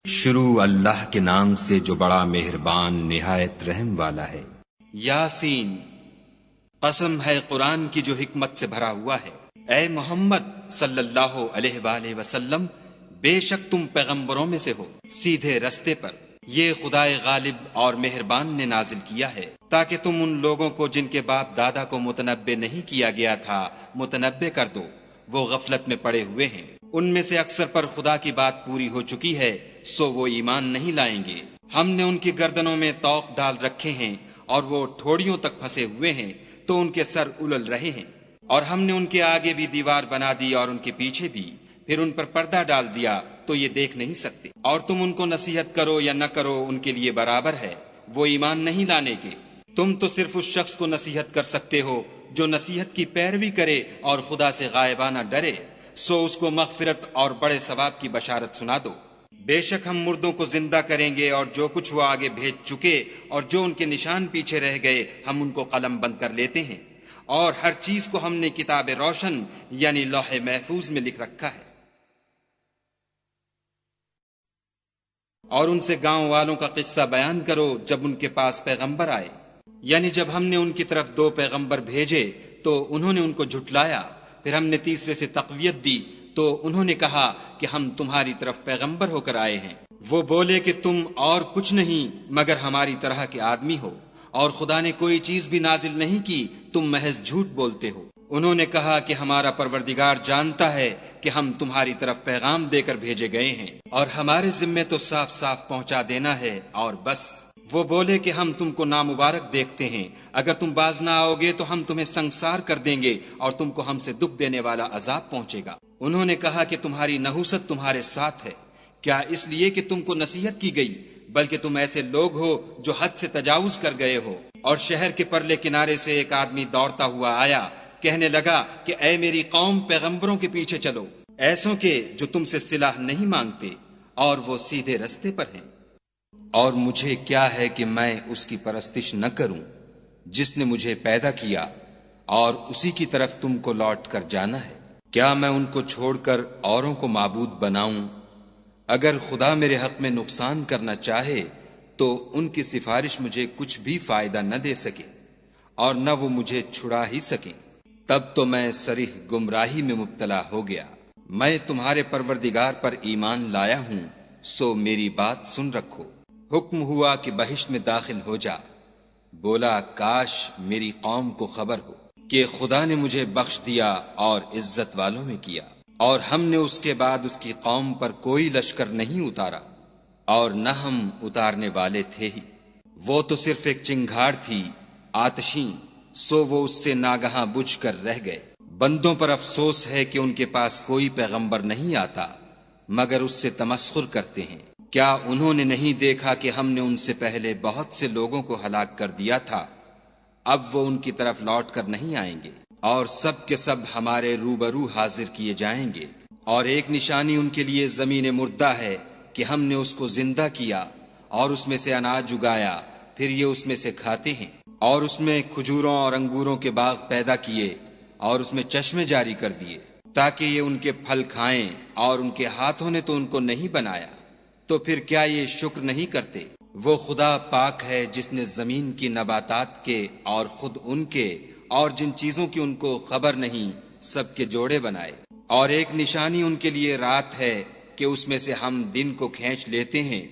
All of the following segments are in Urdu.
شروع اللہ کے نام سے جو بڑا مہربان نہایت رحم والا ہے۔ یاسین، قسم ہے قرآن کی جو حکمت سے بھرا ہوا ہے۔ اے محمد صلی اللہ علیہ وآلہ وسلم، بے شک تم پیغمبروں میں سے ہو، سیدھے رستے پر۔ یہ خدائے غالب اور مہربان نے نازل کیا ہے تاکہ تم ان لوگوں کو جن کے باپ دادا کو متنبع نہیں کیا گیا تھا متنبع کر دو، وہ غفلت میں پڑے ہوئے ہیں۔ ان میں سے اکثر پر خدا کی بات پوری ہو چکی ہے، سو وہ ایمان نہیں لائیں گے۔ ہم نے ان کی گردنوں میں طوق ڈال رکھے ہیں اور وہ ٹھوڑیوں تک پھنسے ہوئے ہیں تو ان کے سر الل رہے ہیں، اور ہم نے ان کے آگے بھی دیوار بنا دی اور ان کے پیچھے بھی، پھر ان پر پردہ ڈال دیا تو یہ دیکھ نہیں سکتے۔ اور تم ان کو نصیحت کرو یا نہ کرو ان کے لیے برابر ہے، وہ ایمان نہیں لانے کے۔ تم تو صرف اس شخص کو نصیحت کر سکتے ہو جو نصیحت کی پیروی کرے اور خدا سے غائبانہ ڈرے، سو اس کو مغفرت اور بڑے ثواب کی بشارت سنا دو۔ بے شک ہم مردوں کو زندہ کریں گے، اور جو کچھ وہ آگے بھیج چکے اور جو ان کے نشان پیچھے رہ گئے ہم ان کو قلم بند کر لیتے ہیں، اور ہر چیز کو ہم نے کتاب روشن یعنی لوح محفوظ میں لکھ رکھا ہے۔ اور ان سے گاؤں والوں کا قصہ بیان کرو جب ان کے پاس پیغمبر آئے، یعنی جب ہم نے ان کی طرف 2 پیغمبر بھیجے تو انہوں نے ان کو جھٹلایا، پھر ہم نے تیسرے سے تقویت دی تو انہوں نے کہا کہ ہم تمہاری طرف پیغمبر ہو کر آئے ہیں۔ وہ بولے کہ تم اور کچھ نہیں مگر ہماری طرح کے آدمی ہو، اور خدا نے کوئی چیز بھی نازل نہیں کی، تم محض جھوٹ بولتے ہو۔ انہوں نے کہا کہ ہمارا پروردگار جانتا ہے کہ ہم تمہاری طرف پیغام دے کر بھیجے گئے ہیں، اور ہمارے ذمے تو صاف صاف پہنچا دینا ہے اور بس۔ وہ بولے کہ ہم تم کو نامبارک دیکھتے ہیں، اگر تم باز نہ آؤ گے تو ہم تمہیں سنگسار کر دیں گے اور تم کو ہم سے دکھ دینے والا عذاب پہنچے گا۔ انہوں نے کہا کہ تمہاری نحوست تمہارے ساتھ ہے، کیا اس لیے کہ تم کو نصیحت کی گئی؟ بلکہ تم ایسے لوگ ہو جو حد سے تجاوز کر گئے ہو۔ اور شہر کے پرلے کنارے سے ایک آدمی دوڑتا ہوا آیا، کہنے لگا کہ اے میری قوم، پیغمبروں کے پیچھے چلو، ایسوں کے جو تم سے صلاح نہیں مانگتے اور وہ سیدھے رستے پر ہیں۔ اور مجھے کیا ہے کہ میں اس کی پرستش نہ کروں جس نے مجھے پیدا کیا، اور اسی کی طرف تم کو لوٹ کر جانا ہے۔ کیا میں ان کو چھوڑ کر اوروں کو معبود بناؤں؟ اگر خدا میرے حق میں نقصان کرنا چاہے تو ان کی سفارش مجھے کچھ بھی فائدہ نہ دے سکے، اور نہ وہ مجھے چھڑا ہی سکیں۔ تب تو میں صریح گمراہی میں مبتلا ہو گیا۔ میں تمہارے پروردگار پر ایمان لایا ہوں، سو میری بات سن رکھو۔ حکم ہوا کہ بہشت میں داخل ہو جا۔ بولا کاش میری قوم کو خبر ہو کہ خدا نے مجھے بخش دیا اور عزت والوں میں کیا، اور ہم نے اس کے بعد اس کی قوم پر کوئی لشکر نہیں اتارا، اور نہ ہم اتارنے والے تھے ہی۔ وہ تو صرف ایک چنگھاڑ تھی آتشیں، سو وہ اس سے ناگہاں بجھ کر رہ گئے۔ بندوں پر افسوس ہے کہ ان کے پاس کوئی پیغمبر نہیں آتا مگر اس سے تمسخر کرتے ہیں۔ کیا انہوں نے نہیں دیکھا کہ ہم نے ان سے پہلے بہت سے لوگوں کو ہلاک کر دیا تھا؟ اب وہ ان کی طرف لوٹ کر نہیں آئیں گے، اور سب کے سب ہمارے روبرو حاضر کیے جائیں گے۔ اور ایک نشانی ان کے لیے زمین مردہ ہے کہ ہم نے اس کو زندہ کیا اور اس میں سے اناج اگایا، پھر یہ اس میں سے کھاتے ہیں، اور اس میں کھجوروں اور انگوروں کے باغ پیدا کیے اور اس میں چشمے جاری کر دیے تاکہ یہ ان کے پھل کھائیں، اور ان کے ہاتھوں نے تو ان کو نہیں بنایا، تو پھر کیا یہ شکر نہیں کرتے؟ وہ خدا پاک ہے جس نے زمین کی نباتات کے اور خود ان کے اور جن چیزوں کی ان کو خبر نہیں سب کے جوڑے بنائے۔ اور ایک نشانی ان کے لیے رات ہے کہ اس میں سے ہم دن کو کھینچ لیتے ہیں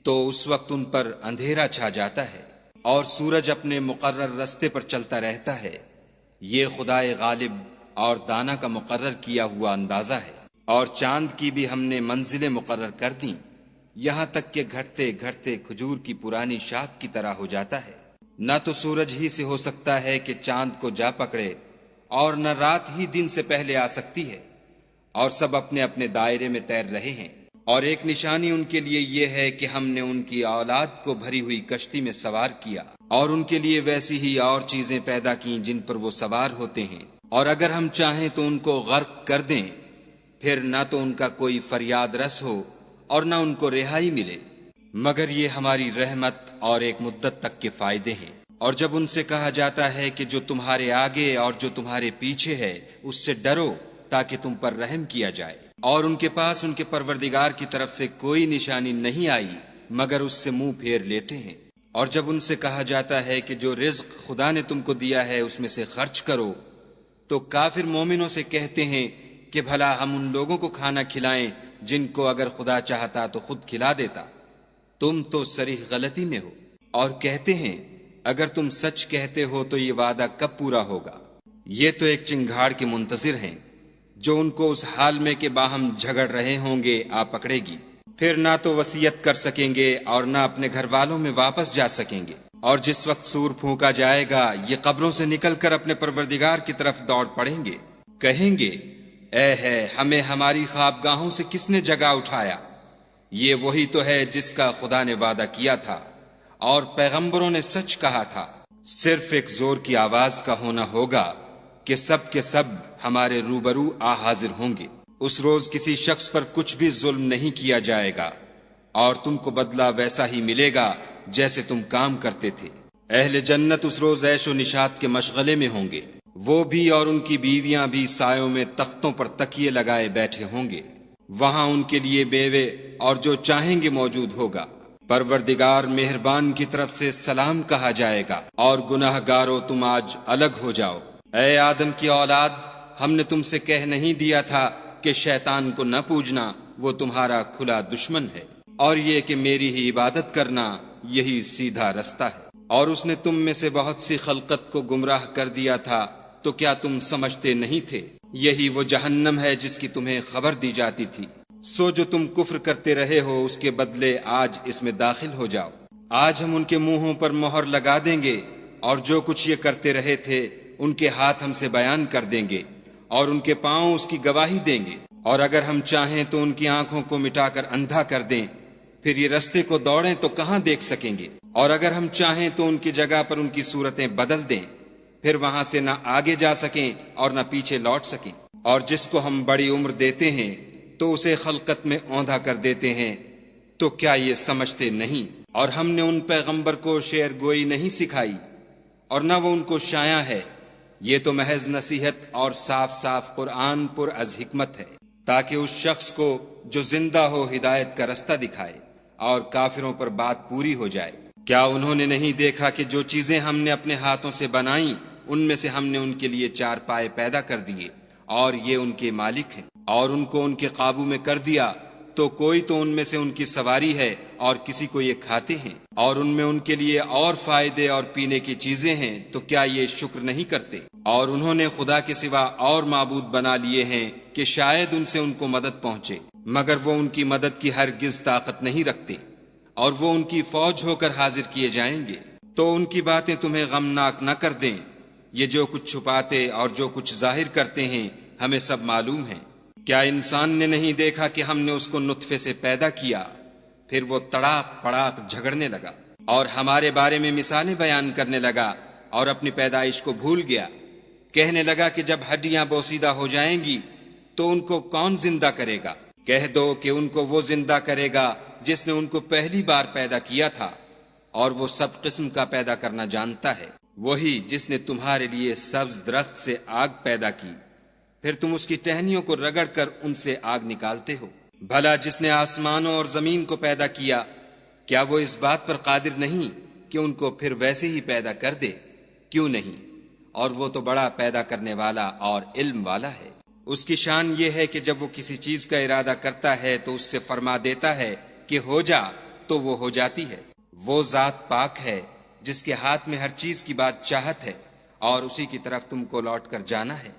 تو اس وقت ان پر اندھیرا چھا جاتا ہے، اور سورج اپنے مقرر رستے پر چلتا رہتا ہے۔ یہ خدائے غالب اور دانا کا مقرر کیا ہوا اندازہ ہے۔ اور چاند کی بھی ہم نے منزلیں مقرر کر دیں، یہاں تک کہ گھٹتے گھٹتے کھجور کی پرانی شاخ کی طرح ہو جاتا ہے۔ نہ تو سورج ہی سے ہو سکتا ہے کہ چاند کو جا پکڑے، اور نہ رات ہی دن سے پہلے آ سکتی ہے، اور سب اپنے اپنے دائرے میں تیر رہے ہیں۔ اور ایک نشانی ان کے لیے یہ ہے کہ ہم نے ان کی اولاد کو بھری ہوئی کشتی میں سوار کیا، اور ان کے لیے ویسی ہی اور چیزیں پیدا کیں جن پر وہ سوار ہوتے ہیں، اور اگر ہم چاہیں تو ان کو غرق کر دیں، پھر نہ تو ان کا کوئی فریاد رس ہو اور نہ ان کو رہائی ملے، مگر یہ ہماری رحمت اور ایک مدت تک کے فائدے ہیں۔ اور جب ان سے کہا جاتا ہے کہ جو تمہارے آگے اور جو تمہارے پیچھے ہے اس سے ڈرو تاکہ تم پر رحم کیا جائے، اور ان کے پاس ان کے پروردگار کی طرف سے کوئی نشانی نہیں آئی مگر اس سے منہ پھیر لیتے ہیں۔ اور جب ان سے کہا جاتا ہے کہ جو رزق خدا نے تم کو دیا ہے اس میں سے خرچ کرو، تو کافر مومنوں سے کہتے ہیں کہ بھلا ہم ان لوگوں کو کھانا کھلائیں جن کو اگر خدا چاہتا تو خود کھلا دیتا، تم تو صریح غلطی میں ہو۔ اور کہتے ہیں اگر تم سچ کہتے ہو تو یہ وعدہ کب پورا ہوگا؟ یہ تو ایک چنگھاڑ کے منتظر ہیں جو ان کو اس حال میں کہ باہم جھگڑ رہے ہوں گے آ پکڑے گی، پھر نہ تو وصیت کر سکیں گے اور نہ اپنے گھر والوں میں واپس جا سکیں گے۔ اور جس وقت سور پھونکا جائے گا یہ قبروں سے نکل کر اپنے پروردگار کی طرف دوڑ پڑیں گے، کہیں گے اے ہے ہمیں ہماری خوابگاہوں سے کس نے جگا اٹھایا؟ یہ وہی تو ہے جس کا خدا نے وعدہ کیا تھا اور پیغمبروں نے سچ کہا تھا۔ صرف ایک زور کی آواز کا ہونا ہوگا کہ سب کے سب ہمارے روبرو آ حاضر ہوں گے۔ اس روز کسی شخص پر کچھ بھی ظلم نہیں کیا جائے گا اور تم کو بدلہ ویسا ہی ملے گا جیسے تم کام کرتے تھے۔ اہل جنت اس روز عیش و نشاط کے مشغلے میں ہوں گے، وہ بھی اور ان کی بیویاں بھی سایوں میں تختوں پر تکیے لگائے بیٹھے ہوں گے، وہاں ان کے لیے بیوے اور جو چاہیں گے موجود ہوگا۔ پروردگار مہربان کی طرف سے سلام کہا جائے گا اور گناہ گارو تم آج الگ ہو جاؤ۔ اے آدم کی اولاد، ہم نے تم سے کہہ نہیں دیا تھا کہ شیطان کو نہ پوجنا، وہ تمہارا کھلا دشمن ہے، اور یہ کہ میری ہی عبادت کرنا یہی سیدھا رستہ ہے۔ اور اس نے تم میں سے بہت سی خلقت کو گمراہ کر دیا تھا، تو کیا تم سمجھتے نہیں تھے؟ یہی وہ جہنم ہے جس کی تمہیں خبر دی جاتی تھی۔ سو جو تم کفر کرتے رہے ہو اس کے بدلے آج اس میں داخل ہو جاؤ۔ آج ہم ان کے منہوں پر مہر لگا دیں گے اور جو کچھ یہ کرتے رہے تھے ان کے ہاتھ ہم سے بیان کر دیں گے اور ان کے پاؤں اس کی گواہی دیں گے۔ اور اگر ہم چاہیں تو ان کی آنکھوں کو مٹا کر اندھا کر دیں، پھر یہ رستے کو دوڑیں تو کہاں دیکھ سکیں گے؟ اور اگر ہم چاہیں تو ان کی جگہ پر ان کی صورتیں بدل دیں، پھر وہاں سے نہ آگے جا سکیں اور نہ پیچھے لوٹ سکیں۔ اور جس کو ہم بڑی عمر دیتے ہیں تو اسے خلقت میں اوندھا کر دیتے ہیں، تو کیا یہ سمجھتے نہیں؟ اور ہم نے ان پیغمبر کو شعر گوئی نہیں سکھائی اور نہ وہ ان کو شایع ہے، یہ تو محض نصیحت اور صاف صاف قرآن پر از حکمت ہے، تاکہ اس شخص کو جو زندہ ہو ہدایت کا رستہ دکھائے اور کافروں پر بات پوری ہو جائے۔ کیا انہوں نے نہیں دیکھا کہ جو چیزیں ہم نے اپنے ہاتھوں سے بنائیں ان میں سے ہم نے ان کے لیے چار پائے پیدا کر دیے اور یہ ان کے مالک ہیں، اور ان کو ان کے قابو میں کر دیا تو کوئی تو ان میں سے ان کی سواری ہے اور کسی کو یہ کھاتے ہیں، اور ان میں ان کے لیے اور فائدے اور پینے کی چیزیں ہیں، تو کیا یہ شکر نہیں کرتے؟ اور انہوں نے خدا کے سوا اور معبود بنا لیے ہیں کہ شاید ان سے ان کو مدد پہنچے، مگر وہ ان کی مدد کی ہرگز طاقت نہیں رکھتے، اور وہ ان کی فوج ہو کر حاضر کیے جائیں گے۔ تو ان کی باتیں تمہیں غمناک نہ کر دیں، یہ جو کچھ چھپاتے اور جو کچھ ظاہر کرتے ہیں ہمیں سب معلوم ہے۔ کیا انسان نے نہیں دیکھا کہ ہم نے اس کو نطفے سے پیدا کیا، پھر وہ تڑاک پڑاک جھگڑنے لگا اور ہمارے بارے میں مثالیں بیان کرنے لگا اور اپنی پیدائش کو بھول گیا، کہنے لگا کہ جب ہڈیاں بوسیدہ ہو جائیں گی تو ان کو کون زندہ کرے گا؟ کہہ دو کہ ان کو وہ زندہ کرے گا جس نے ان کو پہلی بار پیدا کیا تھا، اور وہ سب قسم کا پیدا کرنا جانتا ہے، وہی جس نے تمہارے لیے سبز درخت سے آگ پیدا کی، پھر تم اس کی ٹہنیوں کو رگڑ کر ان سے آگ نکالتے ہو۔ بھلا جس نے آسمانوں اور زمین کو پیدا کیا، کیا وہ اس بات پر قادر نہیں کہ ان کو پھر ویسے ہی پیدا کر دے؟ کیوں نہیں؟ اور وہ تو بڑا پیدا کرنے والا اور علم والا ہے۔ اس کی شان یہ ہے کہ جب وہ کسی چیز کا ارادہ کرتا ہے تو اس سے فرما دیتا ہے کہ ہو جا، تو وہ ہو جاتی ہے۔ وہ ذات پاک ہے جس کے ہاتھ میں ہر چیز کی بات چاہت ہے، اور اسی کی طرف تم کو لوٹ کر جانا ہے۔